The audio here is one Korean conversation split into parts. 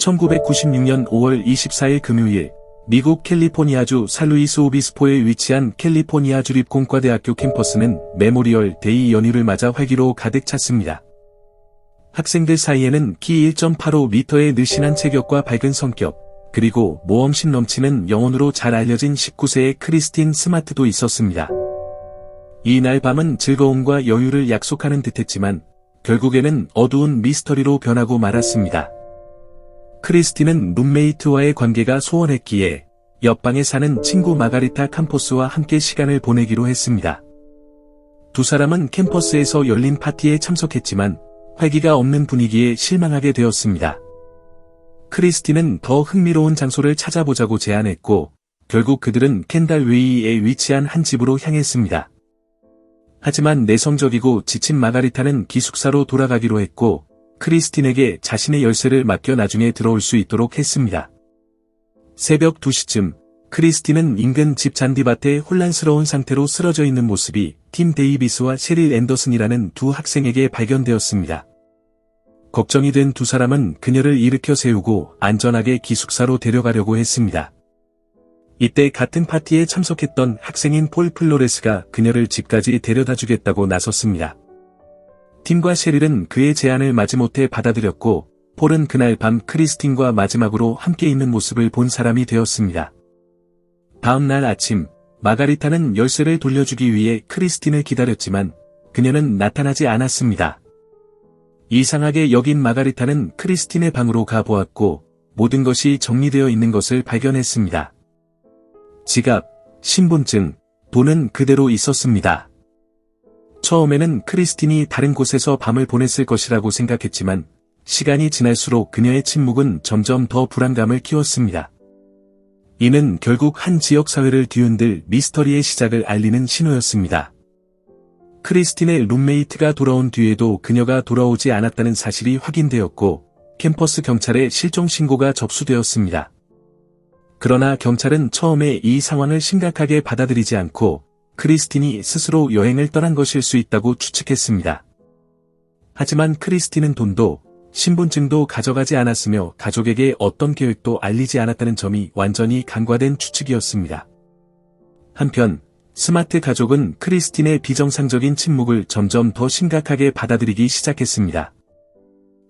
1996년 5월 24일 금요일, 미국 캘리포니아주 산루이스 오비스포에 위치한 캘리포니아 주립공과대학교 캠퍼스는 메모리얼 데이 연휴를 맞아 활기로 가득 찼습니다. 학생들 사이에는 키 1.85m의 늘씬한 체격과 밝은 성격, 그리고 모험심 넘치는 영혼으로 잘 알려진 19세의 크리스틴 스마트도 있었습니다. 이날 밤은 즐거움과 여유를 약속하는 듯했지만 결국에는 어두운 미스터리로 변하고 말았습니다. 크리스틴은 룸메이트와의 관계가 소원했기에 옆방에 사는 친구 마가리타 캄포스와 함께 시간을 보내기로 했습니다. 두 사람은 캠퍼스에서 열린 파티에 참석했지만 활기가 없는 분위기에 실망하게 되었습니다. 크리스틴은 더 흥미로운 장소를 찾아보자고 제안했고 결국 그들은 켄달 웨이에 위치한 한 집으로 향했습니다. 하지만 내성적이고 지친 마가리타는 기숙사로 돌아가기로 했고 크리스틴에게 자신의 열쇠를 맡겨 나중에 들어올 수 있도록 했습니다. 새벽 2시쯤 크리스틴은 인근 집 잔디밭에 혼란스러운 상태로 쓰러져 있는 모습이 팀 데이비스와 셰릴 앤더슨이라는 두 학생에게 발견되었습니다. 걱정이 된 두 사람은 그녀를 일으켜 세우고 안전하게 기숙사로 데려가려고 했습니다. 이때 같은 파티에 참석했던 학생인 폴 플로레스가 그녀를 집까지 데려다주겠다고 나섰습니다. 팀과 셰릴은 그의 제안을 마지못해 받아들였고 폴은 그날 밤 크리스틴과 마지막으로 함께 있는 모습을 본 사람이 되었습니다. 다음 날 아침 마가리타는 열쇠를 돌려주기 위해 크리스틴을 기다렸지만 그녀는 나타나지 않았습니다. 이상하게 여긴 마가리타는 크리스틴의 방으로 가보았고 모든 것이 정리되어 있는 것을 발견했습니다. 지갑, 신분증, 돈은 그대로 있었습니다. 처음에는 크리스틴이 다른 곳에서 밤을 보냈을 것이라고 생각했지만 시간이 지날수록 그녀의 침묵은 점점 더 불안감을 키웠습니다. 이는 결국 한 지역사회를 뒤흔들 미스터리의 시작을 알리는 신호였습니다. 크리스틴의 룸메이트가 돌아온 뒤에도 그녀가 돌아오지 않았다는 사실이 확인되었고 캠퍼스 경찰에 실종 신고가 접수되었습니다. 그러나 경찰은 처음에 이 상황을 심각하게 받아들이지 않고 크리스틴이 스스로 여행을 떠난 것일 수 있다고 추측했습니다. 하지만 크리스틴은 돈도 신분증도 가져가지 않았으며 가족에게 어떤 계획도 알리지 않았다는 점이 완전히 간과된 추측이었습니다. 한편 스마트 가족은 크리스틴의 비정상적인 침묵을 점점 더 심각하게 받아들이기 시작했습니다.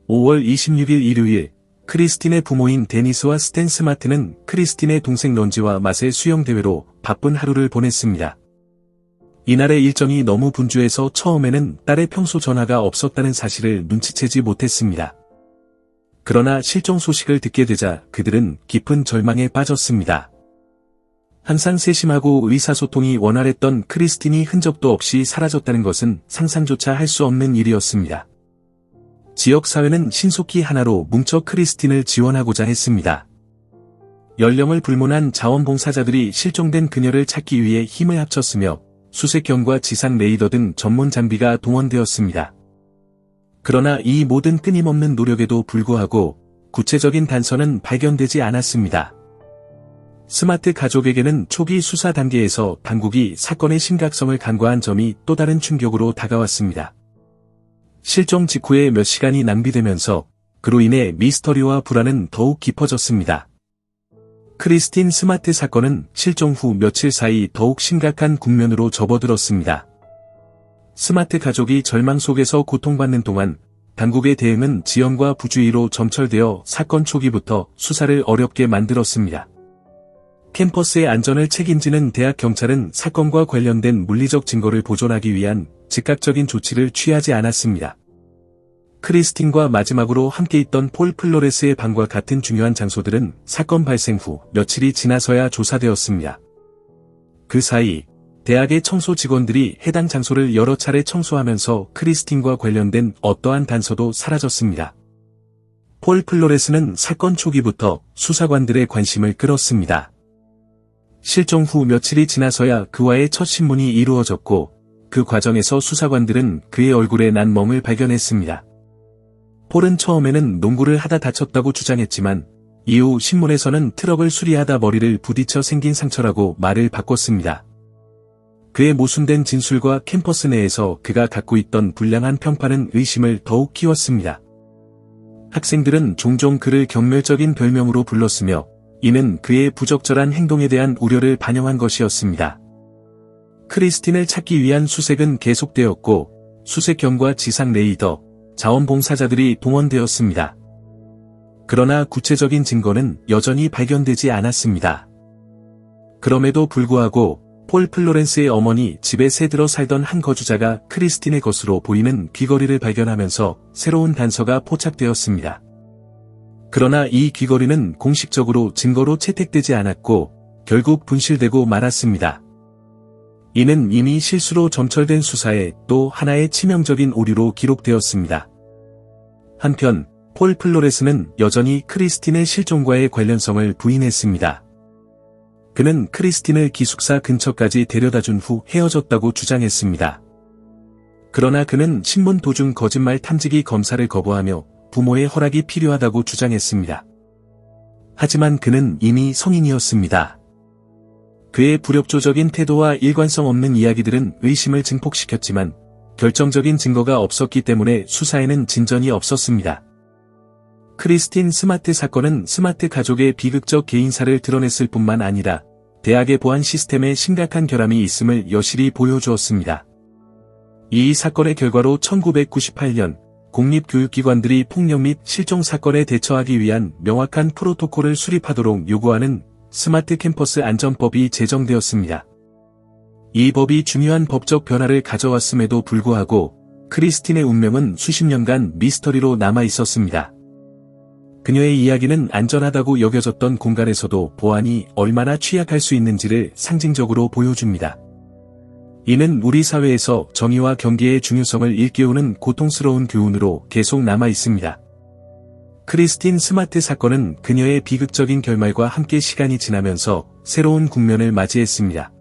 5월 26일 일요일 크리스틴의 부모인 데니스와 스탠 스마트는 크리스틴의 동생 런지와 마세 수영대회로 바쁜 하루를 보냈습니다. 이날의 일정이 너무 분주해서 처음에는 딸의 평소 전화가 없었다는 사실을 눈치채지 못했습니다. 그러나 실종 소식을 듣게 되자 그들은 깊은 절망에 빠졌습니다. 항상 세심하고 의사소통이 원활했던 크리스틴이 흔적도 없이 사라졌다는 것은 상상조차 할 수 없는 일이었습니다. 지역사회는 신속히 하나로 뭉쳐 크리스틴을 지원하고자 했습니다. 연령을 불문한 자원봉사자들이 실종된 그녀를 찾기 위해 힘을 합쳤으며 수색경과 지상 레이더 등 전문 장비가 동원되었습니다. 그러나 이 모든 끊임없는 노력에도 불구하고 구체적인 단서는 발견되지 않았습니다. 스마트 가족에게는 초기 수사 단계에서 당국이 사건의 심각성을 간과한 점이 또 다른 충격으로 다가왔습니다. 실종 직후에 몇 시간이 낭비되면서 그로 인해 미스터리와 불안은 더욱 깊어졌습니다. 크리스틴 스마트 사건은 실종 후 며칠 사이 더욱 심각한 국면으로 접어들었습니다. 스마트 가족이 절망 속에서 고통받는 동안 당국의 대응은 지연과 부주의로 점철되어 사건 초기부터 수사를 어렵게 만들었습니다. 캠퍼스의 안전을 책임지는 대학 경찰은 사건과 관련된 물리적 증거를 보존하기 위한 즉각적인 조치를 취하지 않았습니다. 크리스틴과 마지막으로 함께 있던 폴 플로레스의 방과 같은 중요한 장소들은 사건 발생 후 며칠이 지나서야 조사되었습니다. 그 사이 대학의 청소 직원들이 해당 장소를 여러 차례 청소하면서 크리스틴과 관련된 어떠한 단서도 사라졌습니다. 폴 플로레스는 사건 초기부터 수사관들의 관심을 끌었습니다. 실종 후 며칠이 지나서야 그와의 첫 신문이 이루어졌고 그 과정에서 수사관들은 그의 얼굴에 난 멍을 발견했습니다. 폴은 처음에는 농구를 하다 다쳤다고 주장했지만 이후 신문에서는 트럭을 수리하다 머리를 부딪혀 생긴 상처라고 말을 바꿨습니다. 그의 모순된 진술과 캠퍼스 내에서 그가 갖고 있던 불량한 평판은 의심을 더욱 키웠습니다. 학생들은 종종 그를 경멸적인 별명으로 불렀으며 이는 그의 부적절한 행동에 대한 우려를 반영한 것이었습니다. 크리스틴을 찾기 위한 수색은 계속되었고 수색견과 지상 레이더, 자원봉사자들이 동원되었습니다. 그러나 구체적인 증거는 여전히 발견되지 않았습니다. 그럼에도 불구하고 폴 플로렌스의 어머니 집에 새들어 살던 한 거주자가 크리스틴의 것으로 보이는 귀걸이를 발견하면서 새로운 단서가 포착되었습니다. 그러나 이 귀걸이는 공식적으로 증거로 채택되지 않았고 결국 분실되고 말았습니다. 이는 이미 실수로 점철된 수사에 또 하나의 치명적인 오류로 기록되었습니다. 한편 폴 플로레스는 여전히 크리스틴의 실종과의 관련성을 부인했습니다. 그는 크리스틴을 기숙사 근처까지 데려다준 후 헤어졌다고 주장했습니다. 그러나 그는 신문 도중 거짓말 탐지기 검사를 거부하며 부모의 허락이 필요하다고 주장했습니다. 하지만 그는 이미 성인이었습니다. 그의 불협조적인 태도와 일관성 없는 이야기들은 의심을 증폭시켰지만 결정적인 증거가 없었기 때문에 수사에는 진전이 없었습니다. 크리스틴 스마트 사건은 스마트 가족의 비극적 개인사를 드러냈을 뿐만 아니라 대학의 보안 시스템에 심각한 결함이 있음을 여실히 보여주었습니다. 이 사건의 결과로 1998년 공립교육기관들이 폭력 및 실종 사건에 대처하기 위한 명확한 프로토콜을 수립하도록 요구하는 스마트 캠퍼스 안전법이 제정되었습니다. 이 법이 중요한 법적 변화를 가져왔음에도 불구하고 크리스틴의 운명은 수십 년간 미스터리로 남아 있었습니다. 그녀의 이야기는 안전하다고 여겨졌던 공간에서도 보안이 얼마나 취약할 수 있는지를 상징적으로 보여줍니다. 이는 우리 사회에서 정의와 경계의 중요성을 일깨우는 고통스러운 교훈으로 계속 남아 있습니다. 크리스틴 스마트 사건은 그녀의 비극적인 결말과 함께 시간이 지나면서 새로운 국면을 맞이했습니다.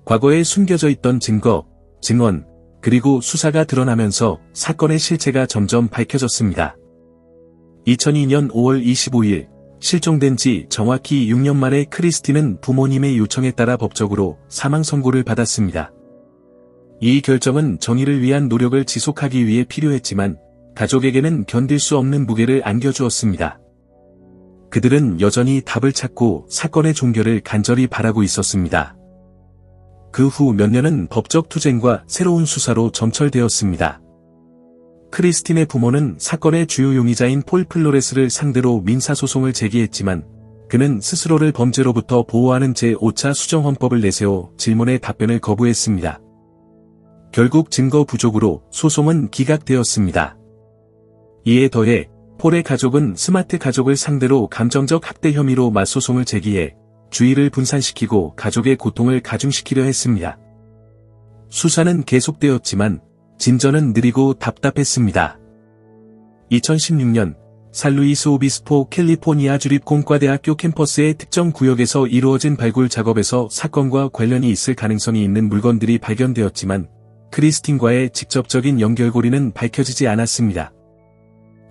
과거에 숨겨져 있던 증거, 증언, 그리고 수사가 드러나면서 사건의 실체가 점점 밝혀졌습니다. 2002년 5월 25일, 실종된 지 정확히 6년 만에 크리스틴은 부모님의 요청에 따라 법적으로 사망 선고를 받았습니다. 이 결정은 정의를 위한 노력을 지속하기 위해 필요했지만 가족에게는 견딜 수 없는 무게를 안겨주었습니다. 그들은 여전히 답을 찾고 사건의 종결을 간절히 바라고 있었습니다. 그 후 몇 년은 법적 투쟁과 새로운 수사로 점철되었습니다. 크리스틴의 부모는 사건의 주요 용의자인 폴 플로레스를 상대로 민사소송을 제기했지만 그는 스스로를 범죄로부터 보호하는 제5차 수정헌법을 내세워 질문에 답변을 거부했습니다. 결국 증거 부족으로 소송은 기각되었습니다. 이에 더해 폴의 가족은 스마트 가족을 상대로 감정적 학대 혐의로 맞소송을 제기해 주의를 분산시키고 가족의 고통을 가중시키려 했습니다. 수사는 계속되었지만 진전은 느리고 답답했습니다. 2016년 산루이스 오비스포 캘리포니아 주립공과대학교 캠퍼스의 특정 구역에서 이루어진 발굴 작업에서 사건과 관련이 있을 가능성이 있는 물건들이 발견되었지만 크리스틴과의 직접적인 연결고리는 밝혀지지 않았습니다.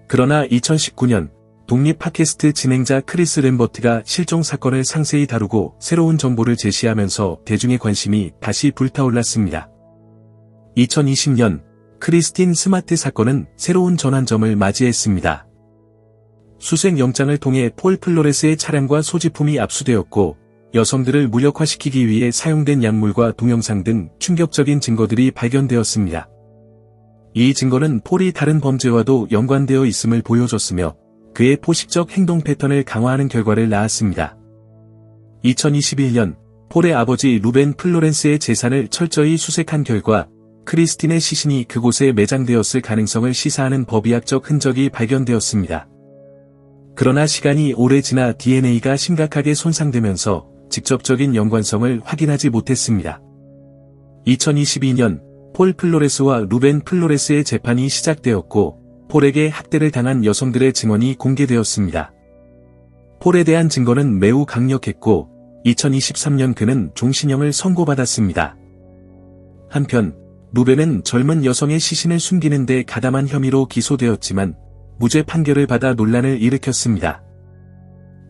그러나 2019년 독립 팟캐스트 진행자 크리스 램버트가 실종 사건을 상세히 다루고 새로운 정보를 제시하면서 대중의 관심이 다시 불타올랐습니다. 2020년 크리스틴 스마트 사건은 새로운 전환점을 맞이했습니다. 수색영장을 통해 폴 플로레스의 차량과 소지품이 압수되었고 여성들을 무력화시키기 위해 사용된 약물과 동영상 등 충격적인 증거들이 발견되었습니다. 이 증거는 폴이 다른 범죄와도 연관되어 있음을 보여줬으며 그의 포식적 행동 패턴을 강화하는 결과를 낳았습니다. 2021년 폴의 아버지 루벤 플로렌스의 재산을 철저히 수색한 결과 크리스틴의 시신이 그곳에 매장되었을 가능성을 시사하는 법의학적 흔적이 발견되었습니다. 그러나 시간이 오래 지나 DNA가 심각하게 손상되면서 직접적인 연관성을 확인하지 못했습니다. 2022년 폴 플로레스와 루벤 플로레스의 재판이 시작되었고 폴에게 학대를 당한 여성들의 증언이 공개되었습니다. 폴에 대한 증거는 매우 강력했고 2023년 그는 종신형을 선고받았습니다. 한편 루벤은 젊은 여성의 시신을 숨기는 데 가담한 혐의로 기소되었지만 무죄 판결을 받아 논란을 일으켰습니다.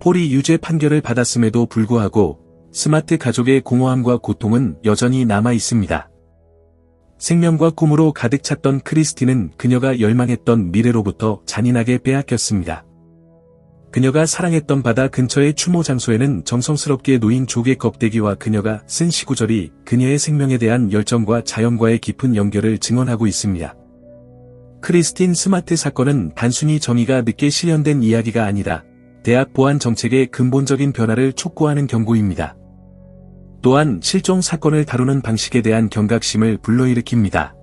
폴이 유죄 판결을 받았음에도 불구하고 스마트 가족의 공허함과 고통은 여전히 남아 있습니다. 생명과 꿈으로 가득 찼던 크리스틴은 그녀가 열망했던 미래로부터 잔인하게 빼앗겼습니다. 그녀가 사랑했던 바다 근처의 추모 장소에는 정성스럽게 놓인 조개 껍데기와 그녀가 쓴 시구절이 그녀의 생명에 대한 열정과 자연과의 깊은 연결을 증언하고 있습니다. 크리스틴 스마트 사건은 단순히 정의가 늦게 실현된 이야기가 아니라 대학 보안 정책의 근본적인 변화를 촉구하는 경고입니다. 또한 실종 사건을 다루는 방식에 대한 경각심을 불러일으킵니다.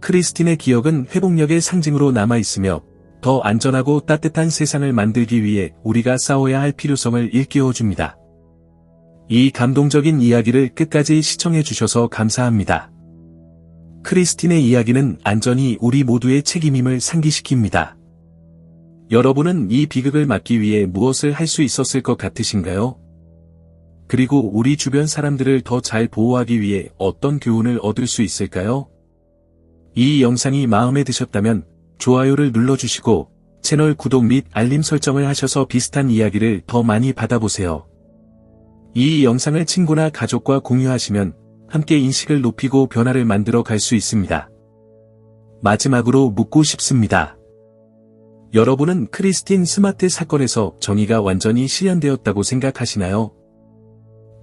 크리스틴의 기억은 회복력의 상징으로 남아있으며 더 안전하고 따뜻한 세상을 만들기 위해 우리가 싸워야 할 필요성을 일깨워줍니다. 이 감동적인 이야기를 끝까지 시청해주셔서 감사합니다. 크리스틴의 이야기는 안전이 우리 모두의 책임임을 상기시킵니다. 여러분은 이 비극을 막기 위해 무엇을 할 수 있었을 것 같으신가요? 그리고 우리 주변 사람들을 더 잘 보호하기 위해 어떤 교훈을 얻을 수 있을까요? 이 영상이 마음에 드셨다면 좋아요를 눌러주시고 채널 구독 및 알림 설정을 하셔서 비슷한 이야기를 더 많이 받아보세요. 이 영상을 친구나 가족과 공유하시면 함께 인식을 높이고 변화를 만들어 갈 수 있습니다. 마지막으로 묻고 싶습니다. 여러분은 크리스틴 스마트 사건에서 정의가 완전히 실현되었다고 생각하시나요?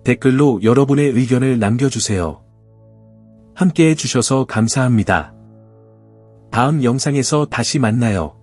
댓글로 여러분의 의견을 남겨주세요. 함께 해주셔서 감사합니다. 다음 영상에서 다시 만나요.